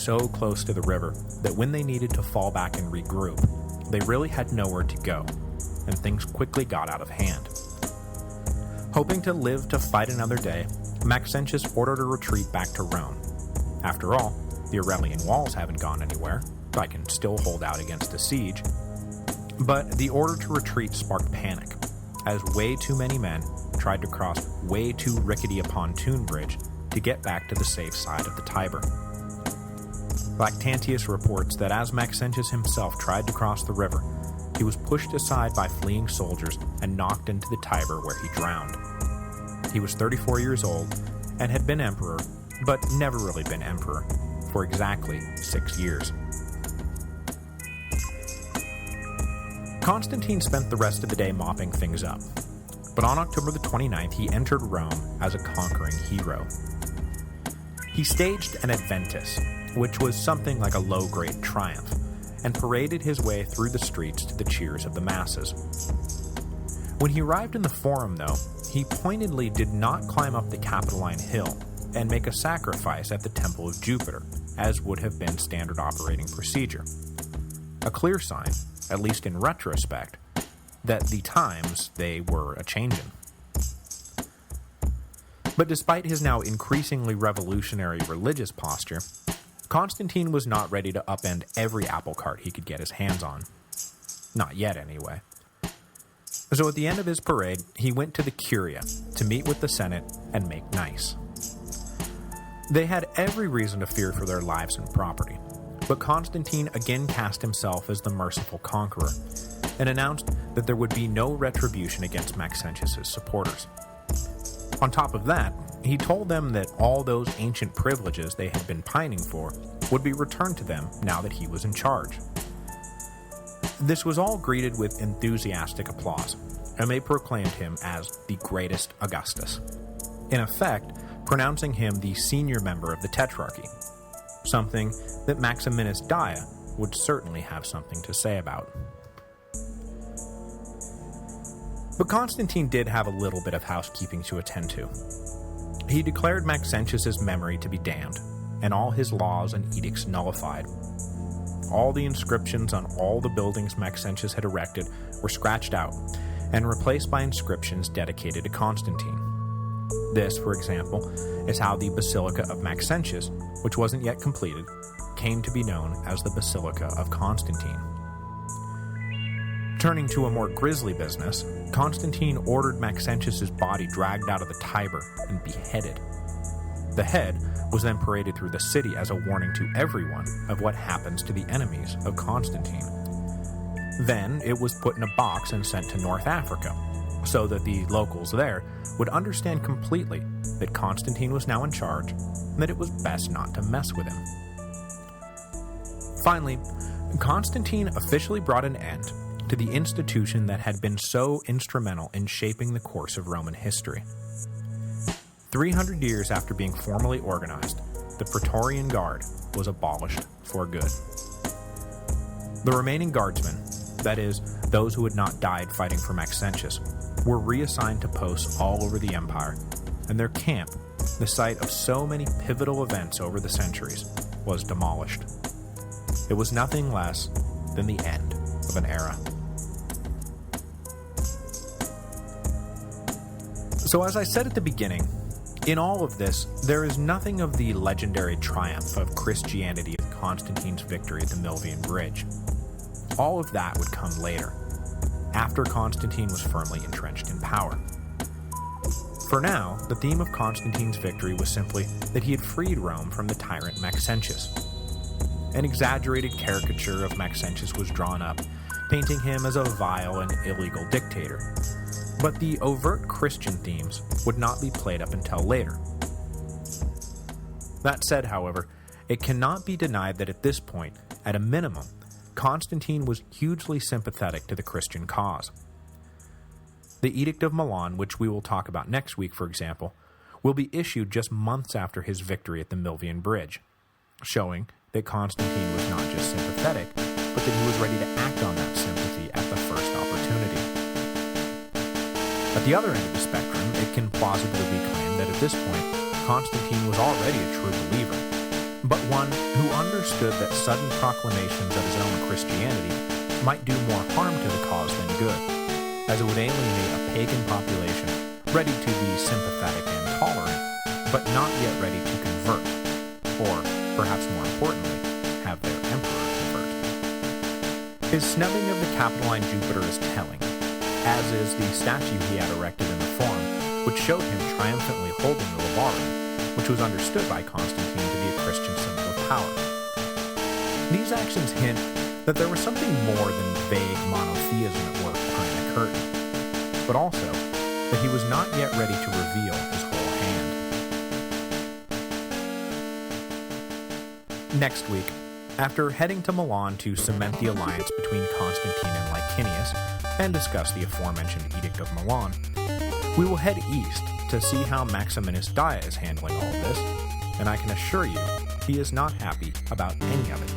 so close to the river that when they needed to fall back and regroup, they really had nowhere to go, and things quickly got out of hand. Hoping to live to fight another day, Maxentius ordered a retreat back to Rome. After all, the Aurelian walls haven't gone anywhere, so I can still hold out against a siege. But the order to retreat sparked panic, as way too many men tried to cross way too rickety a pontoon bridge to get back to the safe side of the Tiber. Lactantius reports that as Maxentius himself tried to cross the river, he was pushed aside by fleeing soldiers and knocked into the Tiber where he drowned. He was 34 years old and had been emperor, but never really been emperor, for exactly 6 years. Constantine spent the rest of the day mopping things up, but on October the 29th he entered Rome as a conquering hero. He staged an Adventus, which was something like a low-grade triumph, and paraded his way through the streets to the cheers of the masses. When he arrived in the Forum, though, he pointedly did not climb up the Capitoline Hill and make a sacrifice at the Temple of Jupiter, as would have been standard operating procedure. A clear sign, at least in retrospect, that the times they were a-changin'. But despite his now increasingly revolutionary religious posture, Constantine was not ready to upend every apple cart he could get his hands on. Not yet, anyway. So at the end of his parade, he went to the Curia to meet with the Senate and make nice. They had every reason to fear for their lives and property, but Constantine again cast himself as the merciful conqueror, and announced that there would be no retribution against Maxentius' supporters. On top of that, he told them that all those ancient privileges they had been pining for would be returned to them now that he was in charge. This was all greeted with enthusiastic applause, and they proclaimed him as the greatest Augustus, in effect pronouncing him the senior member of the Tetrarchy, something that Maximinus Daia would certainly have something to say about. But Constantine did have a little bit of housekeeping to attend to. He declared Maxentius' memory to be damned, and all his laws and edicts nullified. All the inscriptions on all the buildings Maxentius had erected were scratched out, and replaced by inscriptions dedicated to Constantine. This, for example, is how the Basilica of Maxentius, which wasn't yet completed, came to be known as the Basilica of Constantine. Turning to a more grisly business, Constantine ordered Maxentius' body dragged out of the Tiber and beheaded. The head was then paraded through the city as a warning to everyone of what happens to the enemies of Constantine. Then it was put in a box and sent to North Africa, so that the locals there would understand completely that Constantine was now in charge and that it was best not to mess with him. Finally, Constantine officially brought an end to the institution that had been so instrumental in shaping the course of Roman history. 300 years after being formally organized, the Praetorian Guard was abolished for good. The remaining guardsmen, that is, those who had not died fighting for Maxentius, were reassigned to posts all over the empire, and their camp, the site of so many pivotal events over the centuries, was demolished. It was nothing less than the end of an era. So as I said at the beginning, in all of this, there is nothing of the legendary triumph of Christianity with Constantine's victory at the Milvian Bridge. All of that would come later, after Constantine was firmly entrenched in power. For now, the theme of Constantine's victory was simply that he had freed Rome from the tyrant Maxentius. An exaggerated caricature of Maxentius was drawn up, painting him as a vile and illegal dictator. But the overt Christian themes would not be played up until later. That said, however, it cannot be denied that at this point, at a minimum, Constantine was hugely sympathetic to the Christian cause. The Edict of Milan, which we will talk about next week, for example, will be issued just months after his victory at the Milvian Bridge, showing that Constantine was not just sympathetic, but that he was ready to act on that sympathy at the first opportunity. At the other end of the spectrum, it can plausibly be claimed that at this point, Constantine was already a true believer, but one who understood that sudden proclamations of his own Christianity might do more harm to the cause than good, as it would alienate a pagan population ready to be sympathetic and tolerant, but not yet ready to convert, or, perhaps more importantly, have their emperor convert. His snubbing of the Capitoline Jupiter is telling, as is the statue he had erected in the Forum, which showed him triumphantly holding the Labarum, which was understood by Constantine to be a Christian symbol of power. These actions hint that there was something more than vague monotheism at work behind the curtain, but also that he was not yet ready to reveal his whole hand. Next week, after heading to Milan to cement the alliance between Constantine and Licinius and discuss the aforementioned Edict of Milan, we will head east to see how Maximinus Daia is handling all of this, and I can assure you he is not happy about any of it.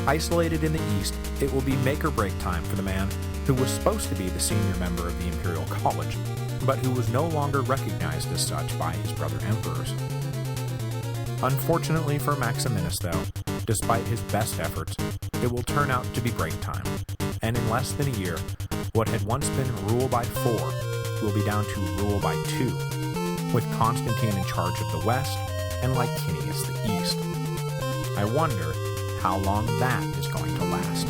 Isolated in the east, it will be make-or-break time for the man who was supposed to be the senior member of the Imperial College, but who was no longer recognized as such by his brother emperors. Unfortunately for Maximinus, though, despite his best efforts, it will turn out to be break time, and in less than a year, what had once been rule by 4 will be down to rule by 2, with Constantine in charge of the west and Licinius the east. I wonder how long that is going to last.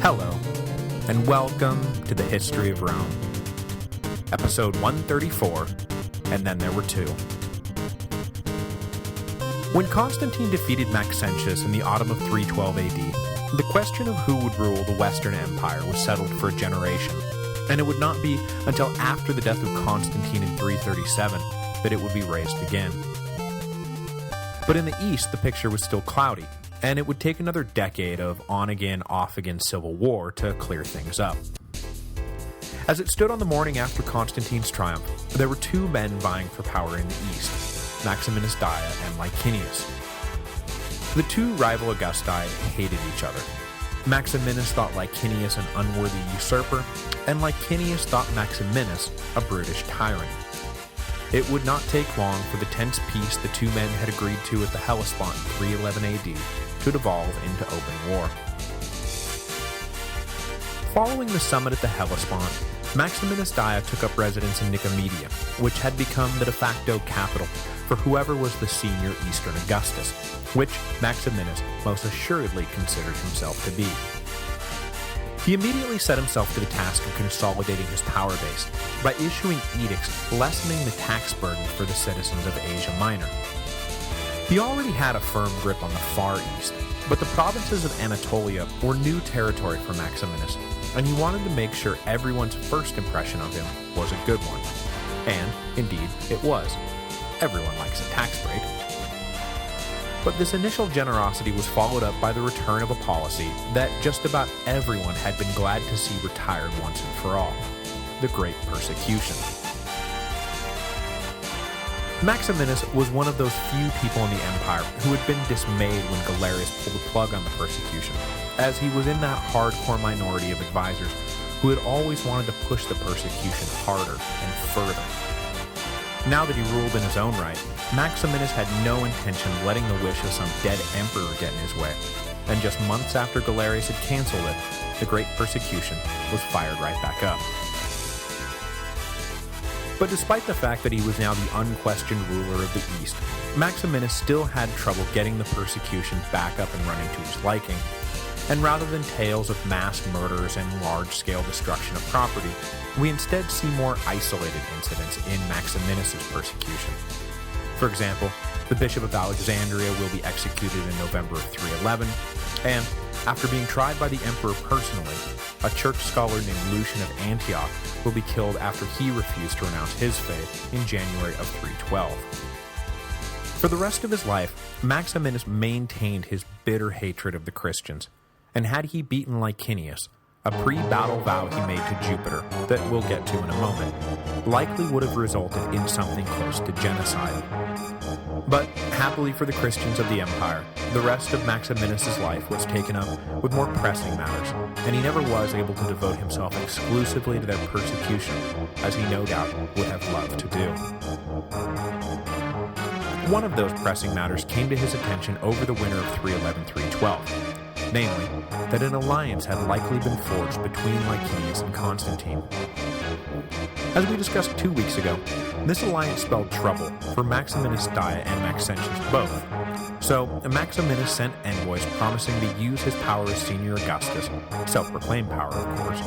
Hello, and welcome to the History of Rome. Episode 134, and then there were 2. When Constantine defeated Maxentius in the autumn of 312 AD, the question of who would rule the Western Empire was settled for a generation, and it would not be until after the death of Constantine in 337 that it would be raised again. But in the East, the picture was still cloudy, and it would take another decade of on-again, off-again civil war to clear things up. As it stood on the morning after Constantine's triumph, there were 2 men vying for power in the east, Maximinus Daia and Licinius. The 2 rival Augusti hated each other. Maximinus thought Licinius an unworthy usurper, and Licinius thought Maximinus a brutish tyrant. It would not take long for the tense peace the 2 men had agreed to at the Hellespont in 311 AD to devolve into open war. Following the summit at the Hellespont, Maximinus Daia took up residence in Nicomedia, which had become the de facto capital for whoever was the senior Eastern Augustus, which Maximinus most assuredly considered himself to be. He immediately set himself to the task of consolidating his power base by issuing edicts lessening the tax burden for the citizens of Asia Minor. He already had a firm grip on the Far East, but the provinces of Anatolia were new territory for Maximinus, and he wanted to make sure everyone's first impression of him was a good one. And, indeed, it was. Everyone likes a tax break. But this initial generosity was followed up by the return of a policy that just about everyone had been glad to see retired once and for all: the Great Persecution. Maximinus was one of those few people in the empire who had been dismayed when Galerius pulled the plug on the persecution, as he was in that hardcore minority of advisors who had always wanted to push the persecution harder and further. Now that he ruled in his own right, Maximinus had no intention of letting the wish of some dead emperor get in his way, and just months after Galerius had cancelled it, the Great Persecution was fired right back up. But despite the fact that he was now the unquestioned ruler of the East, Maximinus still had trouble getting the persecution back up and running to his liking, and rather than tales of mass murders and large-scale destruction of property, we instead see more isolated incidents in Maximinus's persecution. For example, the Bishop of Alexandria will be executed in November of 311, and, after being tried by the emperor personally, a church scholar named Lucian of Antioch will be killed after he refused to renounce his faith in January of 312. For the rest of his life, Maximinus maintained his bitter hatred of the Christians, and had he beaten Licinius, a pre-battle vow he made to Jupiter, that we'll get to in a moment, likely would have resulted in something close to genocide. But, happily for the Christians of the empire, the rest of Maximinus' life was taken up with more pressing matters, and he never was able to devote himself exclusively to their persecution, as he no doubt would have loved to do. One of those pressing matters came to his attention over the winter of 311-312, namely, that an alliance had likely been forged between Licinius and Constantine. As we discussed 2 weeks ago, this alliance spelled trouble for Maximinus Daia and Maxentius both, so Maximinus sent envoys promising to use his power as Senior Augustus, self-proclaimed power of course,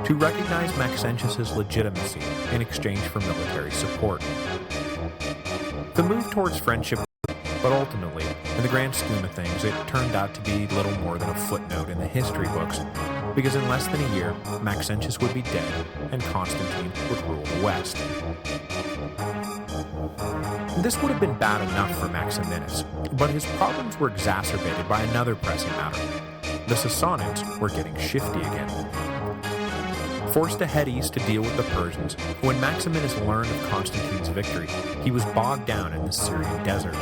to recognize Maxentius' legitimacy in exchange for military support. The move towards friendship, but ultimately, in the grand scheme of things, it turned out to be little more than a footnote in the history books, because in less than a year, Maxentius would be dead, and Constantine would rule the West. This would have been bad enough for Maximinus, but his problems were exacerbated by another pressing matter. The Sassanids were getting shifty again. Forced to head east to deal with the Persians, when Maximinus learned of Constantine's victory, he was bogged down in the Syrian desert.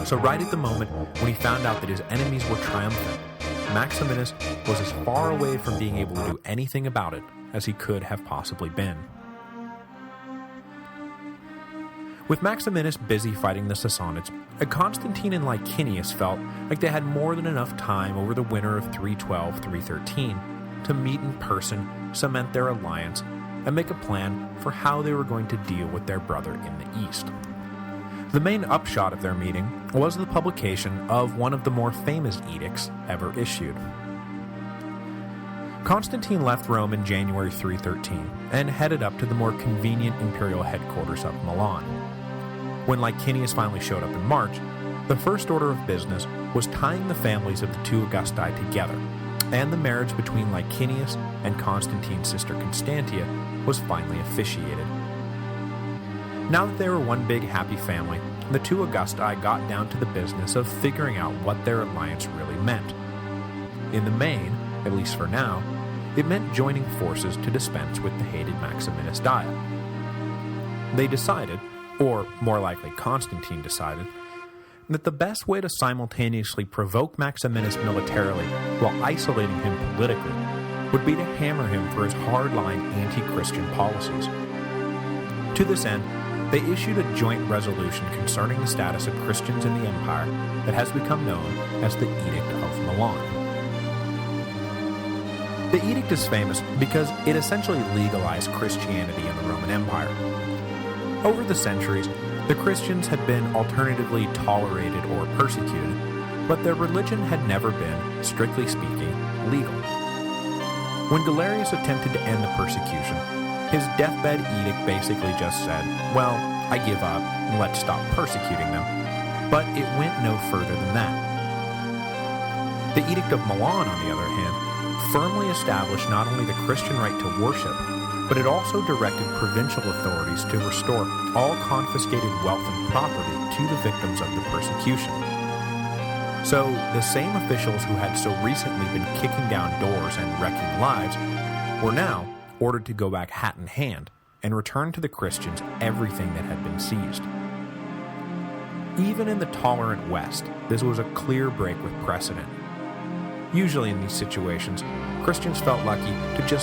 So right at the moment when he found out that his enemies were triumphant, Maximinus was as far away from being able to do anything about it as he could have possibly been. With Maximinus busy fighting the Sassanids, Constantine and Licinius felt like they had more than enough time over the winter of 312-313 to meet in person, cement their alliance, and make a plan for how they were going to deal with their brother in the east. The main upshot of their meeting was the publication of one of the more famous edicts ever issued. Constantine left Rome in January 313 and headed up to the more convenient imperial headquarters of Milan. When Licinius finally showed up in March, the first order of business was tying the families of the two Augusti together, and the marriage between Licinius and Constantine's sister Constantia was finally officiated. Now that they were one big happy family, the two Augusti got down to the business of figuring out what their alliance really meant. In the main, at least for now, it meant joining forces to dispense with the hated Maximinus Daia. They decided, or more likely Constantine decided, that the best way to simultaneously provoke Maximinus militarily while isolating him politically would be to hammer him for his hardline anti-Christian policies. To this end, they issued a joint resolution concerning the status of Christians in the empire that has become known as the Edict of Milan. The edict is famous because it essentially legalized Christianity in the Roman Empire. Over the centuries, the Christians had been alternatively tolerated or persecuted, but their religion had never been, strictly speaking, legal. When Galerius attempted to end the persecution, his deathbed edict basically just said, well, I give up and let's stop persecuting them, but it went no further than that. The Edict of Milan, on the other hand, firmly established not only the Christian right to worship, but it also directed provincial authorities to restore all confiscated wealth and property to the victims of the persecution. So, the same officials who had so recently been kicking down doors and wrecking lives were now ordered to go back hat in hand and return to the Christians everything that had been seized. Even in the tolerant West, this was a clear break with precedent. Usually in these situations, Christians felt lucky to just